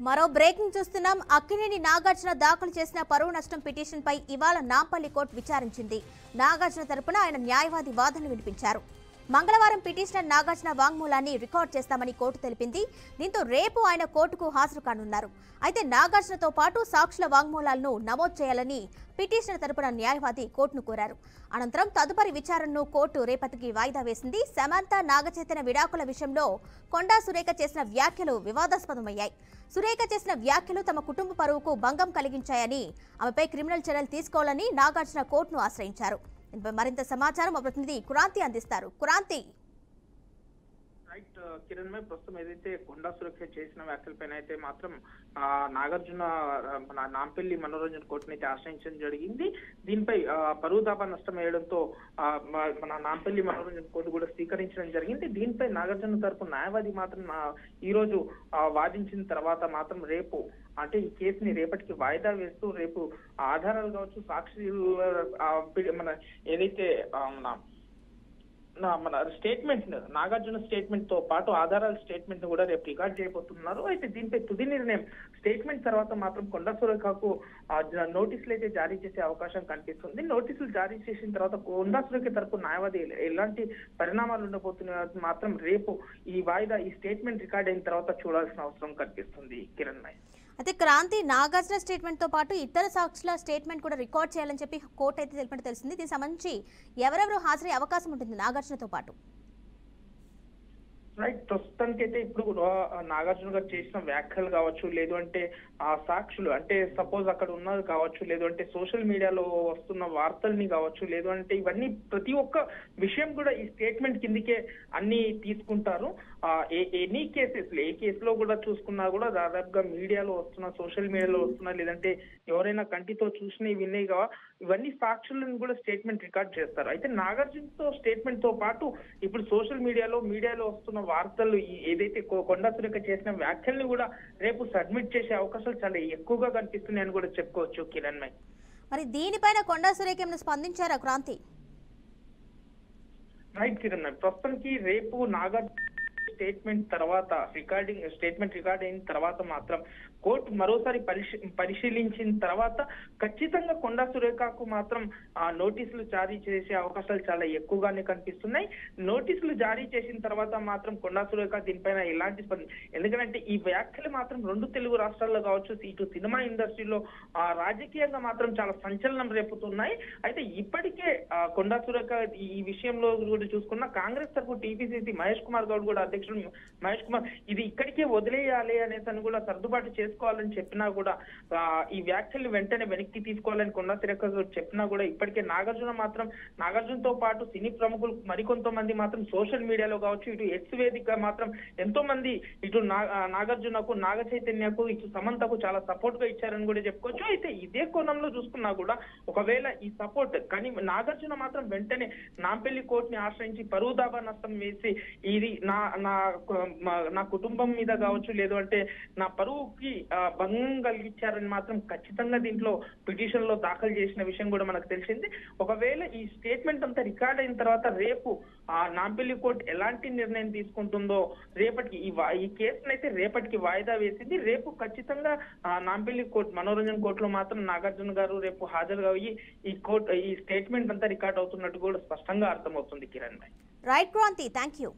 మరో బ్రేకింగ్ చూస్తున్నాం. అక్కినేని నాగార్జున దాఖలు చేసిన పరువు నష్టం పిటిషన్ పై ఇవాళ నాంపల్లి కోర్టు విచారించింది. నాగార్జున తరపున ఆయన న్యాయవాది వాదనలు వినిపించారు. మంగళవారం పిటిషనర్ నాగార్జున వాంగ్మూలాన్ని రికార్డు చేస్తామని కోర్టు తెలిపింది. దీంతో రేపు ఆయన కోర్టుకు హాజరు కానున్నారు. అయితే నాగార్జునతో పాటు సాక్షుల వాంగ్మూలాలను నమోదు చేయాలని పిటిషనర్ తరపున న్యాయవాది కోర్టును కోరారు. అనంతరం తదుపరి విచారణను కోర్టు రేపటికి వాయిదా వేసింది. సమంత నాగచైతన్య విడాకుల విషయంలో కొండా సురేఖ చేసిన వ్యాఖ్యలు వివాదాస్పదమయ్యాయి. సురేఖ చేసిన వ్యాఖ్యలు తమ కుటుంబ పరువుకు భంగం కలిగించాయని, ఆమెపై క్రిమినల్ చర్యలు తీసుకోవాలని నాగార్జున కోర్టును ఆశ్రయించారు. దీనిపై మరింత సమాచారం మా ప్రతినిధి కురాంతి అందిస్తారు. కురాంతి. రైట్ కిరణ్ మై ప్రస్తుతం ఏదైతే కొండా సురేఖ చేసిన వ్యాఖ్యలపైన అయితే మాత్రం నాగార్జున మన నాంపల్లి మనోరంజన్ కోర్టుని అయితే ఆశ్రయించడం జరిగింది. దీనిపై పరువు దాబా నష్టం వేయడంతో మన నాంపల్లి మనోరంజన్ కోర్టు కూడా స్వీకరించడం జరిగింది. దీనిపై నాగార్జున తరపు న్యాయవాది మాత్రం ఈ రోజు వాదించిన తర్వాత మాత్రం రేపు అంటే ఈ కేసుని రేపటికి వాయిదా వేస్తూ రేపు ఆధారాలు కావచ్చు, సాక్షులు మన ఏదైతే మన స్టేట్మెంట్ నాగార్జున స్టేట్మెంట్ తో పాటు ఆధారాల స్టేట్మెంట్ కూడా రేపు రికార్డ్ చేయబోతున్నారు. అయితే దీనిపై తుది నిర్ణయం స్టేట్మెంట్ తర్వాత మాత్రం కొండా సురేఖకు నోటీసులు అయితే జారీ చేసే అవకాశం కనిపిస్తుంది. నోటీసులు జారీ చేసిన తర్వాత కొండా సురేఖ తరపు న్యాయవాది ఎలాంటి పరిణామాలు ఉండబోతున్నాయో మాత్రం రేపు ఈ వాయిదా ఈ స్టేట్మెంట్ రికార్డ్ అయిన తర్వాత చూడాల్సిన అవసరం కనిపిస్తుంది. కిరణ్ నాయ్. అయితే క్రాంతి, నాగార్జున స్టేట్మెంట్ తో పాటు ఇతర సాక్షుల స్టేట్మెంట్ కూడా రికార్డ్ చేయాలని చెప్పి కోర్టు అయితే తెలిపినట్టు తెలిసింది. దీనికి సంబంధించి ఎవరెవరు హాజరయ్యే అవకాశం ఉంటుంది నాగార్జునతో పాటు? రైట్ ప్రస్తుతానికి అయితే ఇప్పుడు నాగార్జున గారు చేసిన వ్యాఖ్యలు కావచ్చు, లేదు అంటే సాక్షులు అంటే సపోజ్ అక్కడ ఉన్నది కావచ్చు, లేదు అంటే సోషల్ మీడియాలో వస్తున్న వార్తల్ని కావచ్చు, లేదు అంటే ఇవన్నీ ప్రతి ఒక్క విషయం కూడా ఈ స్టేట్మెంట్ కిందకే అన్ని తీసుకుంటారు. ఎనీ కేసెస్ ఏ కేసులో కూడా చూసుకున్నా కూడా దాదాపుగా మీడియాలో వస్తున్న, సోషల్ మీడియాలో వస్తున్నా, లేదంటే ఎవరైనా కంటితో చూసినవి విన్నాయిగా ఇవన్నీ సాక్షులను కూడా స్టేట్మెంట్ రికార్డ్ చేస్తారు. అయితే నాగార్జునతో స్టేట్మెంట్ తో పాటు ఇప్పుడు సోషల్ మీడియాలో వస్తున్న వార్తలు ఏదైతే కొండా సురేఖ చేసిన వ్యాఖ్యల్ని కూడా రేపు సబ్మిట్ చేసే అవకాశాలు చాలా ఎక్కువగా కనిపిస్తున్నాయని కూడా చెప్పుకోవచ్చు. కిరణ్ మై. మరి దీనిపైన కొండా సురేఖ ఏమైనా స్పందించారా క్రాంతి? రైట్ కిరణ్ మై, ప్రస్తుతానికి రేపు నాగార్జున స్టేట్మెంట్ రికార్డ్ అయిన తర్వాత మాత్రం కోర్టు మరోసారి పరిశీలించిన తర్వాత ఖచ్చితంగా కొండా సురేఖకు మాత్రం నోటీసులు జారీ చేసే అవకాశాలు చాలా ఎక్కువగానే కనిపిస్తున్నాయి. నోటీసులు జారీ చేసిన తర్వాత మాత్రం కొండా సురేఖ దీనిపైన ఎలాంటి ఎందుకంటే ఈ వ్యాఖ్యలు మాత్రం రెండు తెలుగు రాష్ట్రాల్లో కావచ్చు, ఇటు సినిమా ఇండస్ట్రీలో రాజకీయంగా మాత్రం చాలా సంచలనం రేపుతున్నాయి. అయితే ఇప్పటికే కొండా సురేఖ ఈ విషయంలో కూడా చూసుకున్న కాంగ్రెస్ తరఫు టీపీసీసీ మహేష్ కుమార్ గౌడ్ కూడా అధ్యక్షుడు మహేష్ కుమార్ ఇది ఇక్కడికే వదిలేయాలి అనేసి కూడా సర్దుబాటు చేసుకోవాలని చెప్పినా కూడా ఈ వ్యాఖ్యలు వెంటనే వెనక్కి తీసుకోవాలని కొండా సురేఖ చెప్పినా కూడా ఇప్పటికే నాగార్జునతో పాటు సినీ ప్రముఖులు మరికొంతమంది మాత్రం సోషల్ మీడియాలో కావచ్చు, ఇటు ఎక్స్ వేదిక మాత్రం ఎంతో మంది ఇటు నాగార్జునకు, నాగ చైతన్యకు, ఇటు సమంతకు చాలా సపోర్ట్ గా ఇచ్చారని కూడా చెప్పుకోవచ్చు. అయితే ఇదే కోణంలో చూసుకున్నా కూడా ఒకవేళ ఈ సపోర్ట్ కానీ నాగార్జున మాత్రం వెంటనే నాంపల్లి కోర్టుని ఆశ్రయించి పరువు దాబా నష్టం వేసి ఇది నా కుటుంబం మీద కావచ్చు, లేదు అంటే నా పరువుకి భంగం కలిగించారని మాత్రం ఖచ్చితంగా దీంట్లో పిటిషన్ లో దాఖలు చేసిన విషయం కూడా మనకు తెలిసింది. ఒకవేళ ఈ స్టేట్మెంట్ అంతా రికార్డ్ అయిన తర్వాత రేపు నాంపల్లి కోర్టు ఎలాంటి నిర్ణయం తీసుకుంటుందో రేపటికి ఈ కేసును అయితే రేపటికి వాయిదా వేసింది. రేపు ఖచ్చితంగా నాంపల్లి కోర్టు మనోరంజన్ కోర్టులో మాత్రం నాగార్జున గారు రేపు హాజరుగా అయ్యి ఈ స్టేట్మెంట్ అంతా రికార్డ్ అవుతున్నట్టు కూడా స్పష్టంగా అర్థమవుతుంది. Kiran Bhai. Right Kranti, thank you.